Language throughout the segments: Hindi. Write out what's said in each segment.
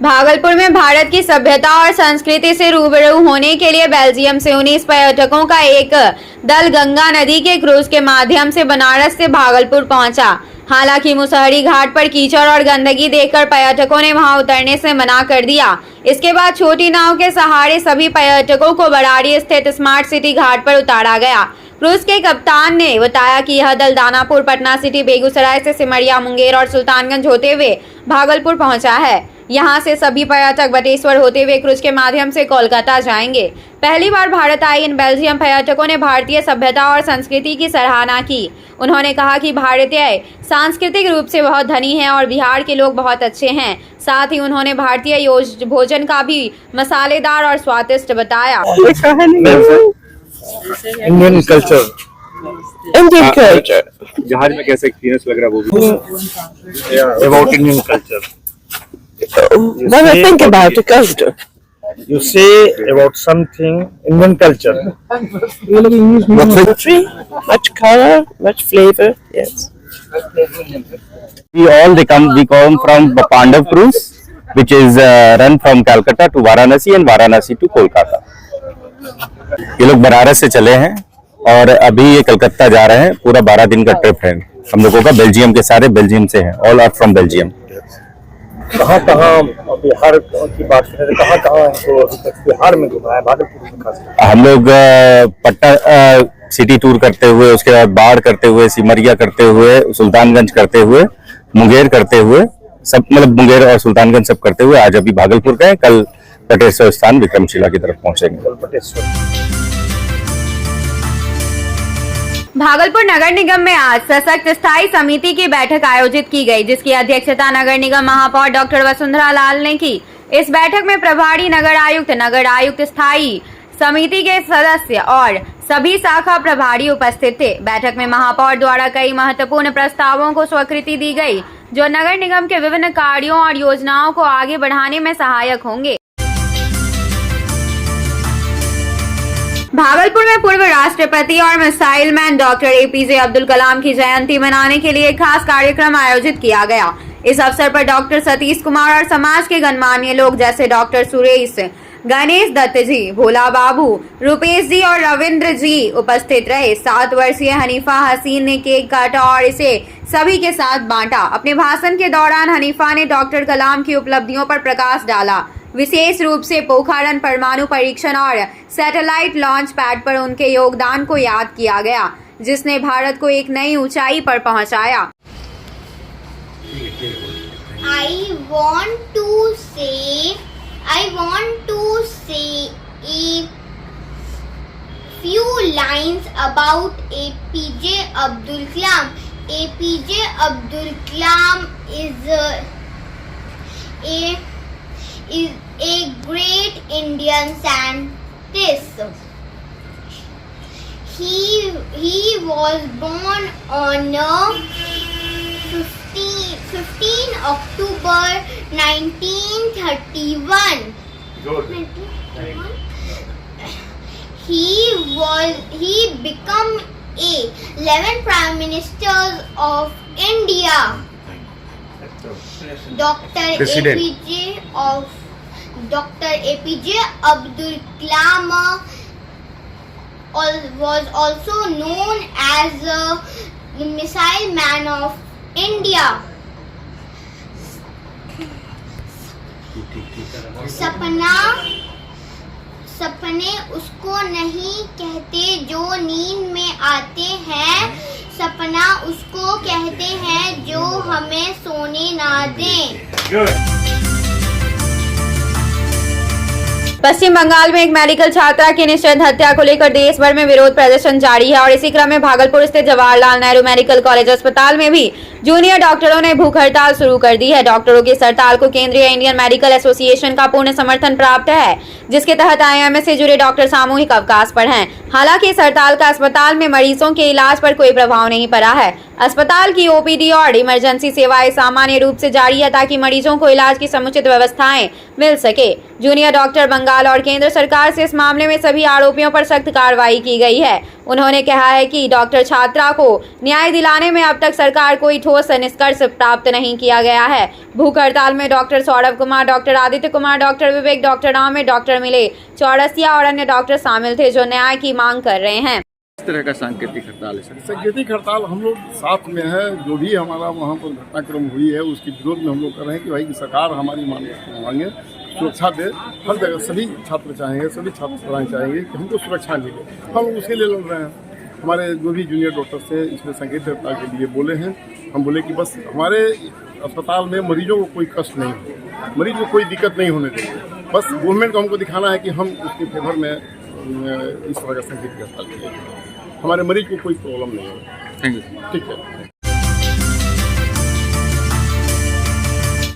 भागलपुर में भारत की सभ्यता और संस्कृति से रूबरू होने के लिए बेल्जियम से 19 पर्यटकों का एक दल गंगा नदी के क्रूज के माध्यम से बनारस से भागलपुर पहुंचा। हालांकि मुसहरी घाट पर कीचड़ और गंदगी देखकर पर्यटकों ने वहां उतरने से मना कर दिया। इसके बाद छोटी नाव के सहारे सभी पर्यटकों को बराड़ी स्थित स्मार्ट सिटी घाट पर उतारा गया। क्रूज के कप्तान ने बताया कि यह दल दानापुर, पटना सिटी, बेगूसराय से सिमरिया, मुंगेर और सुल्तानगंज होते हुए भागलपुर पहुंचा है। यहां से सभी पर्यटक बटेश्वर होते हुए क्रूज के माध्यम से कोलकाता जाएंगे। पहली बार भारत आए इन बेल्जियम पर्यटकों ने भारतीय सभ्यता और संस्कृति की सराहना की। उन्होंने कहा कि भारतीय सांस्कृतिक रूप से बहुत धनी हैं और बिहार के लोग बहुत अच्छे हैं। साथ ही उन्होंने भारतीय भोजन का भी मसालेदार और स्वादिष्ट बताया। इंडियन कल्चर, जहाज में कैसा एक्सपीरियंस लग रहा है वो भी? About Indian culture. When I think about the culture, You say about something Indian culture. much poetry, much color, much flavor. Yes. We come from Pandav cruise, which is run from Calcutta to Varanasi and Varanasi to Kolkata. ये लोग बनारस से चले हैं और अभी ये कलकत्ता जा रहे हैं। पूरा 12 दिन का ट्रिप है हम लोगों का। बेल्जियम के सारे बेल्जियम से हैं, ऑल आर फ्रॉम बेल्जियम। कहाँ बिहार की बात करें, कहाँ इनको बिहार में घुमाया, भागलपुर में खास? हम लोग पटना सिटी टूर करते हुए, उसके बाद बाढ़ करते हुए, सिमरिया करते हुए, सुल्तानगंज करते हुए, मुंगेर करते हुए, सब मतलब मुंगेर और सुल्तानगंज सब करते हुए आज अभी भागलपुर गए। कल बटेश्वर स्थान विक्रमशिला की तरफ पहुंचेंगे। भागलपुर नगर निगम में आज सशक्त स्थायी समिति की बैठक आयोजित की गई, जिसकी अध्यक्षता नगर निगम महापौर डॉक्टर वसुंधरा लाल ने की। इस बैठक में प्रभारी नगर आयुक्त, स्थायी समिति के सदस्य और सभी शाखा प्रभारी उपस्थित थे। बैठक में महापौर द्वारा कई महत्वपूर्ण प्रस्तावों को स्वीकृति दी गई, जो नगर निगम के विभिन्न कार्यों और योजनाओं को आगे बढ़ाने में सहायक होंगे। भागलपुर में पूर्व राष्ट्रपति और missile man doctor APJ Abdul Kalam की जयंती मनाने के लिए खास कार्यक्रम आयोजित किया गया। इस अवसर पर डॉक्टर सतीश कुमार और समाज के गणमान्य लोग जैसे डॉक्टर सुरेश, गणेश दत्त जी, भोला बाबू, रुपेश जी और रविंद्र जी उपस्थित रहे। 7 वर्षीय हनीफा हसीन ने केक काटा और इसे सभी के साथ बांटा। अपने भाषण के दौरान हनीफा ने डॉक्टर कलाम की उपलब्धियों पर प्रकाश डाला। विशेष रूप से पोखरण परमाणु परीक्षण और सैटेलाइट लॉन्च पैड पर उनके योगदान को याद किया गया, जिसने भारत को एक नई ऊंचाई पर पहुंचाया। I want to say a few lines about APJ Abdul Kalam. APJ Abdul Kalam is a great Indian scientist. He was born on 15 October 1931. He became 11 Prime Ministers of India. Dr. APJ Abdul Kalam was also known as the Missile Man of India. सपने उसको नहीं कहते जो नींद में आते हैं, सपना उसको कहते हैं जो हमें सोने ना दें। पश्चिम बंगाल में एक मेडिकल छात्रा की निश्चित हत्या को लेकर देश भर में विरोध प्रदर्शन जारी है और इसी क्रम में भागलपुर स्थित जवाहरलाल नेहरू मेडिकल कॉलेज अस्पताल में भी जूनियर डॉक्टरों ने भूख हड़ताल शुरू कर दी है। डॉक्टरों की इस हड़ताल को केंद्रीय इंडियन मेडिकल एसोसिएशन का पूर्ण समर्थन प्राप्त है, जिसके तहत IMS से जुड़े डॉक्टर सामूहिक अवकाश पर हैं। हालांकि इस हड़ताल का अस्पताल में मरीजों के इलाज पर कोई प्रभाव नहीं पड़ा है। अस्पताल की OPD और इमरजेंसी सेवाएं सामान्य रूप से जारी है ताकि मरीजों को इलाज की समुचित व्यवस्थाएं मिल सके। जूनियर डॉक्टर बंगाल और केंद्र सरकार से इस मामले में सभी आरोपियों पर सख्त कार्रवाई की गई है। उन्होंने कहा है कि डॉक्टर छात्रा को न्याय दिलाने में अब तक सरकार कोई ठोस निष्कर्ष प्राप्त नहीं किया गया है। भूख हड़ताल में doctor Saurabh Kumar, doctor Aditya Kumar, doctor Vivek, doctor Ram, doctor मिले, चौरसिया और अन्य डॉक्टर शामिल थे जो न्याय की मांग कर रहे हैं। इस तरह का सांकेतिक हड़ताल है सर। सांकेतिक हड़ताल हम लोग साथ में है, जो भी हमारा वहाँ पर घटनाक्रम हुई है उसके विरोध में हम लोग कर रहे हैं कि भाई सरकार हमारी मांगे सुरक्षा दे। हर जगह सभी छात्र चाहेंगे, सभी छात्राएं चाहेंगे कि हमको सुरक्षा मिले, हम उसके लिए लड़ रहे हैं। हमारे जो भी जूनियर डॉक्टर्स थे इसमें सांकेतिक हड़ताल के लिए बोले हैं। हम बोले कि बस हमारे अस्पताल में मरीजों को कोई कष्ट नहीं हो, मरीज को कोई दिक्कत नहीं होने देंगे। बस गवर्नमेंट को हमको दिखाना है कि हम उसके फेवर में इस तरह का सांकेतिक हड़ताल करेंगे, हमारे मरीज को कोई प्रॉब्लम नहीं है। Thank you. ठीक है।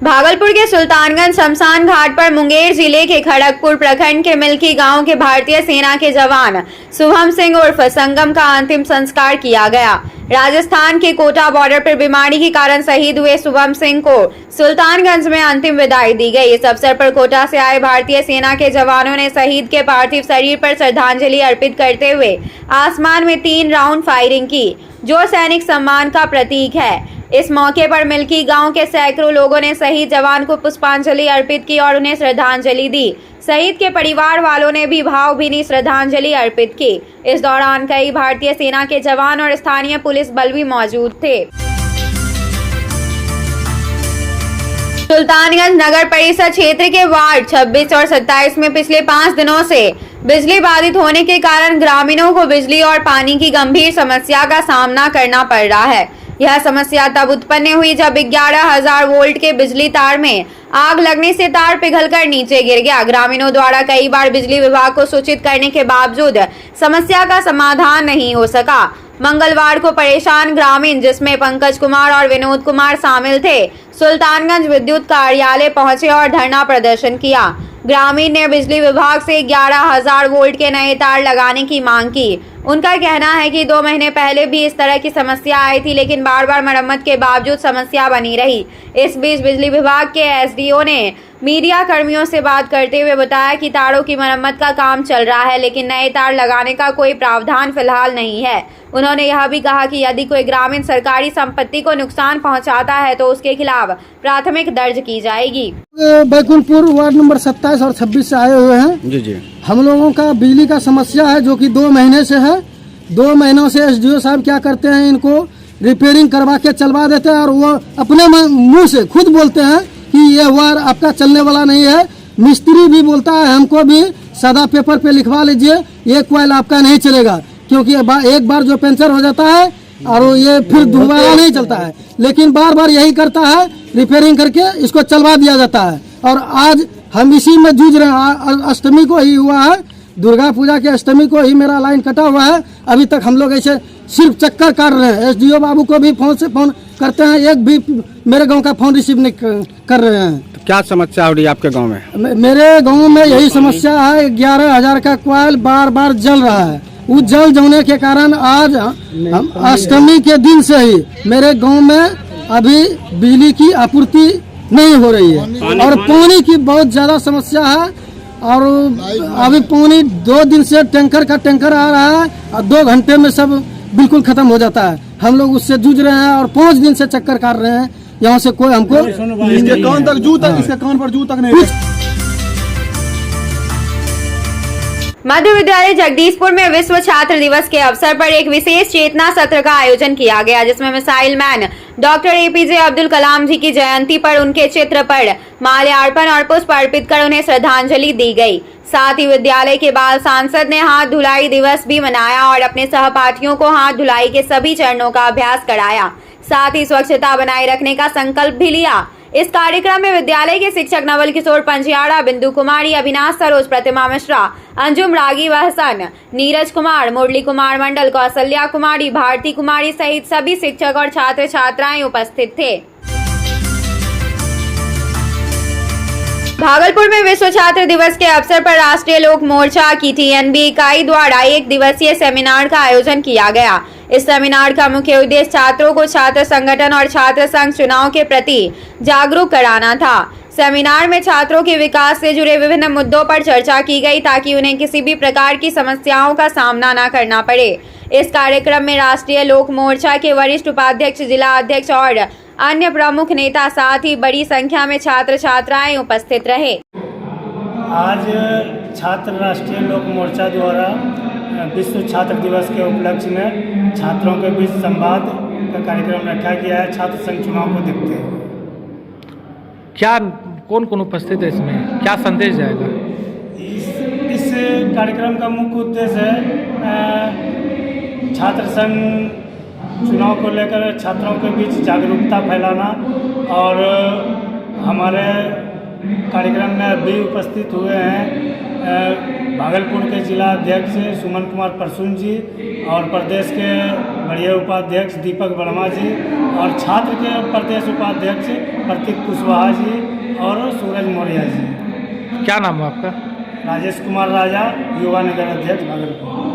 भागलपुर के सुल्तानगंज शमशान घाट पर मुंगेर जिले के खड़गपुर प्रखंड के मिल्की गांव के भारतीय सेना के जवान शुभम सिंह उर्फ संगम का अंतिम संस्कार किया गया। राजस्थान के कोटा बॉर्डर पर बीमारी के कारण शहीद हुए शुभम सिंह को सुल्तानगंज में अंतिम विदाई दी गई। इस अवसर पर कोटा से आए भारतीय सेना के जवानों ने शहीद के पार्थिव शरीर पर श्रद्धांजलि अर्पित करते हुए आसमान में 3 राउंड फायरिंग की, जो सैनिक सम्मान का प्रतीक है। इस मौके पर मिल्की गांव के सैकड़ों लोगों ने शहीद जवान को पुष्पांजलि अर्पित की और उन्हें श्रद्धांजलि दी। शहीद के परिवार वालों ने भी भावभीनी श्रद्धांजलि अर्पित की। इस दौरान कई भारतीय सेना के जवान और स्थानीय पुलिस बल भी मौजूद थे। सुल्तानगंज नगर परिषद क्षेत्र के वार्ड 26 और 27 में पिछले 5 दिनों से बिजली बाधित होने के कारण ग्रामीणों को बिजली और पानी की गंभीर समस्या का सामना करना पड़ रहा है। यह समस्या तब उत्पन्न हुई जब 11,000 वोल्ट के बिजली तार में आग लगने से तार पिघलकर नीचे गिर गया। ग्रामीणों द्वारा कई बार बिजली विभाग को सूचित करने के बावजूद समस्या का समाधान नहीं हो सका। मंगलवार को परेशान ग्रामीण, जिसमें पंकज कुमार और विनोद कुमार शामिल थे, सुल्तानगंज विद्युत कार्यालय पहुंचे और धरना प्रदर्शन किया। ग्रामीण ने बिजली विभाग से 11,000 वोल्ट के नए तार लगाने की मांग की। उनका कहना है कि 2 महीने पहले भी इस तरह की समस्या आई थी, लेकिन बार बार मरम्मत के बावजूद समस्या बनी रही। इस बीच बिजली विभाग के एसडीओ ने मीडिया कर्मियों से बात करते हुए बताया कि तारों की मरम्मत का काम चल रहा है, लेकिन नए तार लगाने का कोई प्रावधान फिलहाल नहीं है। उन्होंने यह भी कहा कि यदि कोई ग्रामीण सरकारी संपत्ति को नुकसान पहुंचाता है तो उसके खिलाफ प्राथमिक दर्ज की जाएगी। बैकुंठपुर वार्ड नंबर 27 और 26 से आए हुए हैं। जी। हम लोगों का बिजली का समस्या है जो कि 2 महीने से है। 2 महीनों से एसडीओ साहब क्या करते हैं, इनको रिपेयरिंग करवा के चलवा देते हैं और वो अपने मुंह से खुद बोलते हैं कि ये वायर आपका चलने वाला नहीं है। मिस्त्री भी बोलता है हमको भी सादा पेपर पे लिखवा लीजिए, ये कॉइल आपका नहीं चलेगा, क्योंकि एक बार जो पंचर हो जाता है और ये फिर दोबारा नहीं चलता है। लेकिन बार बार यही करता है, रिपेयरिंग करके इसको चलवा दिया जाता है। और आज हम इसी में जूझ रहे हैं। अष्टमी को ही हुआ है, दुर्गा पूजा के अष्टमी को ही मेरा लाइन कटा हुआ है। अभी तक हम लोग ऐसे सिर्फ चक्कर काट रहे हैं। एसडीओ बाबू को भी फोन करते हैं, एक भी मेरे गांव का फोन रिसीव नहीं कर रहे हैं। तो क्या समस्या हो रही है आपके गांव में? मेरे गांव में यही समस्या है, 11,000 का कॉइल बार बार जल रहा है। वो जल जाने के कारण आज अष्टमी के दिन से ही मेरे गांव में अभी बिजली की आपूर्ति नहीं हो रही है और पानी की बहुत ज्यादा समस्या है। और अभी पानी 2 दिन से टैंकर का टैंकर आ रहा है और 2 घंटे में सब बिल्कुल खत्म हो जाता है। हम लोग उससे जूझ रहे हैं और 5 दिन से चक्कर काट रहे हैं। यहाँ से कोई हमको इसके कान तक जू तक इसके कान पर जू तक नहीं। मध्य विद्यालय जगदीशपुर में विश्व छात्र दिवस के अवसर पर एक विशेष चेतना सत्र का आयोजन किया गया, जिसमें missile man doctor APJ Abdul Kalam ji की जयंती पर उनके चित्र पर माल्यार्पण और पुष्प अर्पित कर उन्हें श्रद्धांजलि दी गई। साथ ही विद्यालय के बाल सांसद ने हाथ धुलाई दिवस भी मनाया और अपने सहपाठियों को हाथ धुलाई के सभी चरणों का अभ्यास कराया। साथ ही स्वच्छता बनाए रखने का संकल्प भी लिया। इस कार्यक्रम में विद्यालय के शिक्षक नवल किशोर पंजियाड़ा, बिंदु कुमारी, अविनाश सरोज, प्रतिमा मिश्रा, अंजुम रागी हसन, नीरज कुमार, मुरली कुमार मंडल, कौशल्या कुमारी, भारती कुमारी सहित सभी शिक्षक और छात्र छात्राएं उपस्थित थे। भागलपुर में विश्व छात्र दिवस के अवसर पर राष्ट्रीय लोक मोर्चा की टीएनबी इकाई द्वारा 1 दिवसीय सेमिनार का आयोजन किया गया। इस सेमिनार का मुख्य उद्देश्य छात्रों को छात्र संगठन और छात्र संघ चुनाव के प्रति जागरूक कराना था। सेमिनार में छात्रों के विकास से जुड़े विभिन्न मुद्दों पर चर्चा की गई ताकि उन्हें किसी भी प्रकार की समस्याओं का सामना न करना पड़े। इस कार्यक्रम में राष्ट्रीय लोक मोर्चा के वरिष्ठ उपाध्यक्ष, जिला अध्यक्ष और अन्य प्रमुख नेता, साथ ही बड़ी संख्या में छात्र छात्राएं उपस्थित रहे। आज छात्र राष्ट्रीय लोक मोर्चा द्वारा विश्व छात्र दिवस के उपलक्ष्य में छात्रों के बीच संवाद का कार्यक्रम रखा गया है। छात्र संघ चुनाव को देखते हुए क्या कौन कौन उपस्थित है, इसमें क्या संदेश जाएगा? इस कार्यक्रम का मुख्य उद्देश्य है छात्र संघ चुनाव को लेकर छात्रों के बीच जागरूकता फैलाना। और हमारे कार्यक्रम में भी उपस्थित हुए हैं भागलपुर के जिला अध्यक्ष सुमन कुमार परसुन जी और प्रदेश के बढ़िया उपाध्यक्ष दीपक वर्मा जी और छात्र के प्रदेश उपाध्यक्ष प्रतीक कुशवाहा जी और सूरज मौर्य जी। क्या नाम है आपका? राजेश कुमार राजा, युवा नगर अध्यक्ष भागलपुर।